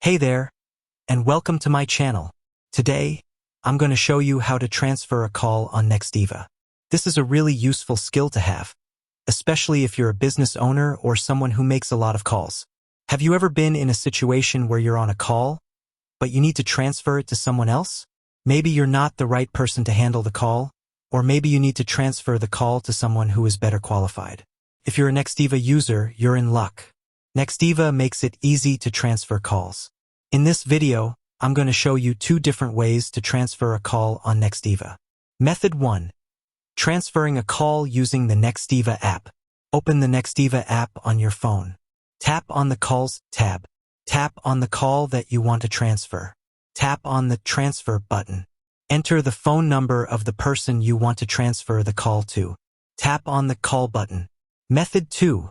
Hey there, and welcome to my channel. Today, I'm going to show you how to transfer a call on Nextiva. This is a really useful skill to have, especially if you're a business owner or someone who makes a lot of calls. Have you ever been in a situation where you're on a call, but you need to transfer it to someone else? Maybe you're not the right person to handle the call, or maybe you need to transfer the call to someone who is better qualified. If you're a Nextiva user, you're in luck. Nextiva makes it easy to transfer calls. In this video, I'm going to show you two different ways to transfer a call on Nextiva. Method 1. Transferring a call using the Nextiva app. Open the Nextiva app on your phone. Tap on the Calls tab. Tap on the call that you want to transfer. Tap on the Transfer button. Enter the phone number of the person you want to transfer the call to. Tap on the Call button. Method 2.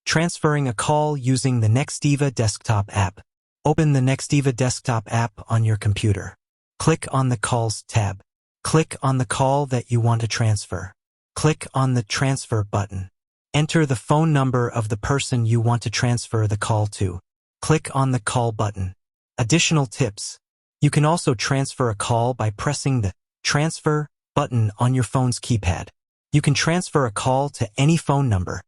Transferring a call using the Nextiva desktop app. Open the Nextiva desktop app on your computer. Click on the Calls tab. Click on the call that you want to transfer. Click on the Transfer button. Enter the phone number of the person you want to transfer the call to. Click on the Call button. Additional tips. You can also transfer a call by pressing the Transfer button on your phone's keypad. You can transfer a call to any phone number,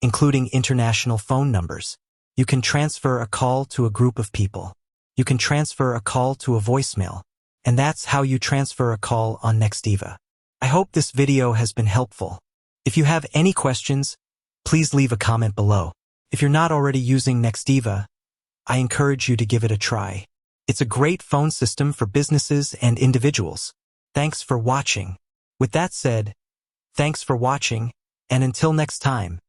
including international phone numbers. You can transfer a call to a group of people. You can transfer a call to a voicemail. And that's how you transfer a call on Nextiva. I hope this video has been helpful. If you have any questions, please leave a comment below. If you're not already using Nextiva, I encourage you to give it a try. It's a great phone system for businesses and individuals. Thanks for watching. With that said, thanks for watching, and until next time.